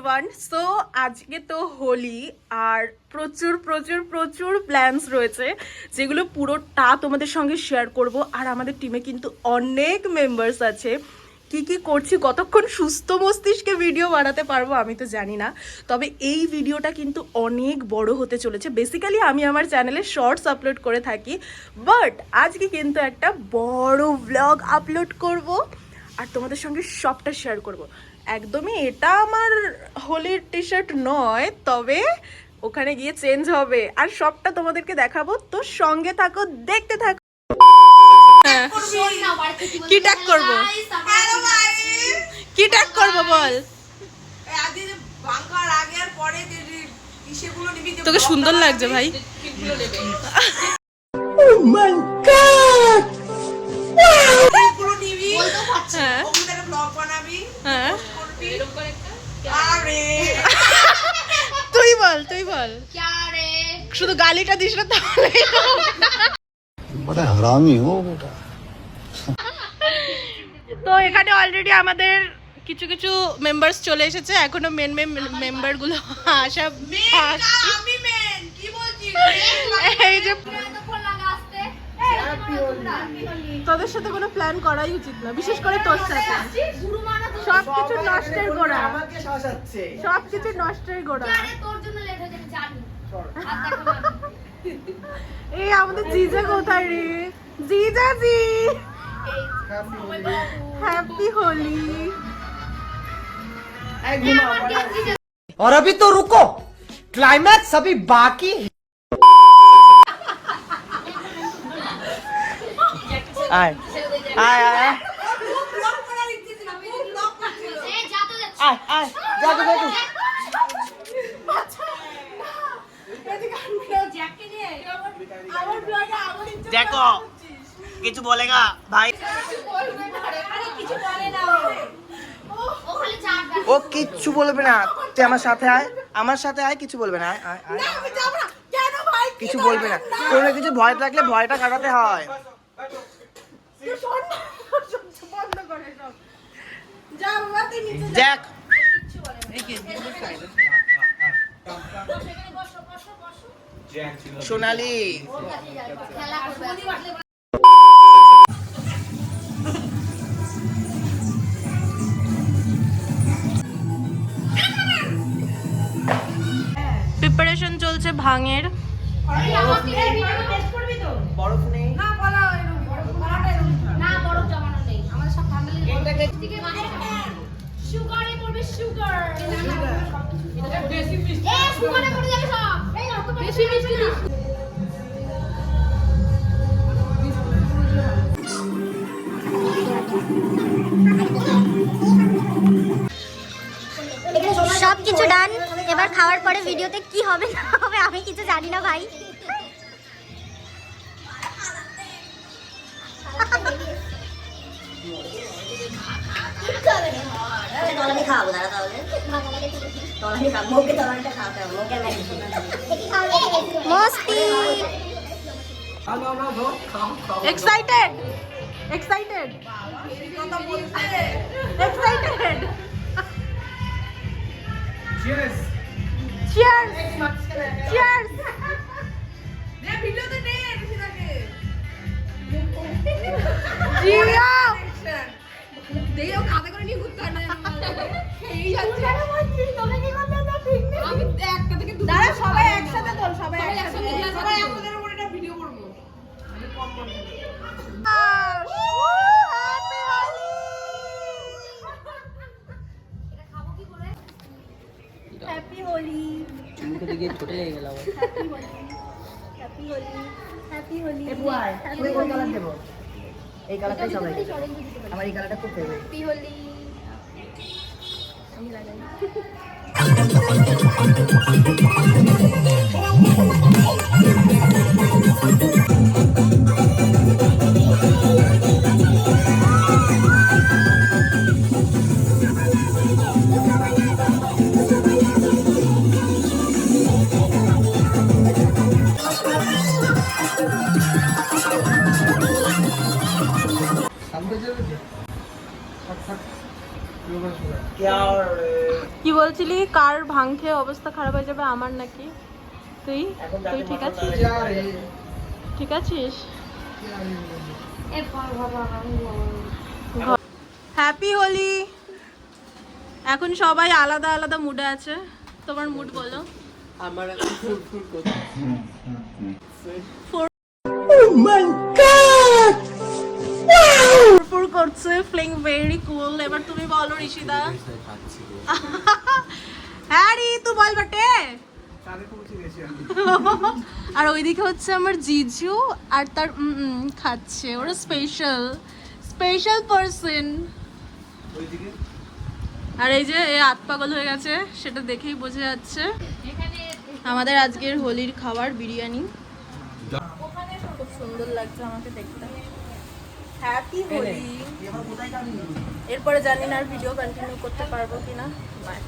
Everyone. So আজকে তো হোলি আর প্রচুর প্রচুর প্রচুর প্ল্যানস রয়েছে যেগুলো পুরোটা তোমাদের সঙ্গে শেয়ার করব। আর আমাদের টিমে কিন্তু অনেক মেম্বার্স আছে। কি কি করছি, কতক্ষণ সুস্থ মস্তিষ্কে ভিডিও বানাতে পারবো আমি তো জানি না, তবে এই ভিডিওটা কিন্তু অনেক বড় হতে চলেছে। বেসিক্যালি আমি আমার চ্যানেলে শর্টস আপলোড করে থাকি, বাট আজকে কিন্তু একটা বড় ব্লগ আপলোড করব আর তোমাদের সঙ্গে সবটা শেয়ার করব। একদমই এটা আমার হোলির টি শার্ট নয়, তবে ওখানে গিয়ে চেঞ্জ হবে আর সবটা তোমাদেরকে দেখাবো। তো সঙ্গে থাকো, দেখতে থাকো। কি ট্যাগ করবো, কি ট্যাগ করবো বল। তোকে সুন্দর লাগছে ভাই। তুই বল, তুই বল, শুধু গালিটা দিস না তাহলে। তো এখানে অলরেডি আমাদের কিছু কিছু মেম্বার্স চলে এসেছে, এখনো মেন মেম্বার গুলো আসা। এই যে তোদের সাথে কোনো প্ল্যান করাই উচিত না, বিশেষ করে তোর সাথে। সবকিছু নষ্টের গোড়া, সবকিছু নষ্টের গোড়া। এই আমাদের জিজা কোথায় রে? জিজাজি हैप्पी होली। और अभी तो रुको, क्लाइमैक्स अभी बाकी है। आए आए आए आए जादू जादू देखो কিছু বলেগা ভাই, ও কিচ্ছু বলবে না। তুই আমার সাথে আয়, আমার সাথে আয়, কিছু বলবে না। আয় আয় কিছু বলবে না। কোনো কিছু ভয় থাকলে ভয়টা কাটাতে হয়। দেখ সোনালি, প্রিপারেশন চলছে ভাঙের। বরফ নেই না, বরফ জমানো নেই, আমাদের সব ঠান্ডা লেগে সুগারে পড়বে, সুগার বেশি মিষ্টি, সুগারে পড়ে যাবে সব। এই অত বেশি মিষ্টি না। সব কিছু ডান। এবার খাওয়ার পরে ভিডিওতে কি হবে না হবে আমি কিছু জানি না ভাই। মস্তি excited excited excited. Cheers cheers cheers. নে ভিডিওতে নে ঋষিদাকে জিয়া দেও কাঁধে করে নিয়ে ঘুরতে হয় না। এই যাচ্ছে তোমরা কি করতে না, ঠিক নেই। আমি একটা থেকে দুটো, দাঁড়া সবাই একসাথে তোল, সবাই একসাথে একসাথে। সবাই আমাদের উপর একটা ভিডিও করব। আমি কম করব। এটা খাবো কি করে? হ্যাপি হোলি। চুমুকে দিকে ছোটে লেগে গেল। Happy Holi, happy Holi, happy Holi. এ বুয়াই তুই কোন কালার দেব? এই কালারটাই সবাই, আমার এই কালারটা খুব ফেভারিট। হ্যাপি হোলি। আমি লাগাই। কি বলছিলি কার ভাং খেয়ে অবস্থা খারাপ হয়ে যাবে? আমার নাকি? তুই তুই ঠিক আছিস? ঠিক আছিস? হ্যাপি হোলি। এখন সবাই আলাদা আলাদা মুডে আছে। তোমার মুড বলো। আমার এখন ফুরফুর করছে। ফুরফুর করছে, ফিলিং ভেরি কুল। এবার তুমি বলো ঋষিদা। হ্যাঁ রি তুই বল বটে। আর ওইদিকে হচ্ছে আমার জিজু আর তার খাচ্ছে, ওরা স্পেশাল স্পেশাল পারসন। আর এই যে এ হাত পাগল হয়ে গেছে, সেটা দেখেই বোঝা যাচ্ছে। আমাদের আজকের হোলির খাবার বিরিয়ানি, খুব সুন্দর লাগছে আমাকে দেখতে। হ্যাপি হোলি। এরপরে জানি না আর ভিডিও কন্টিনিউ করতে পারবো কিনা। বাই।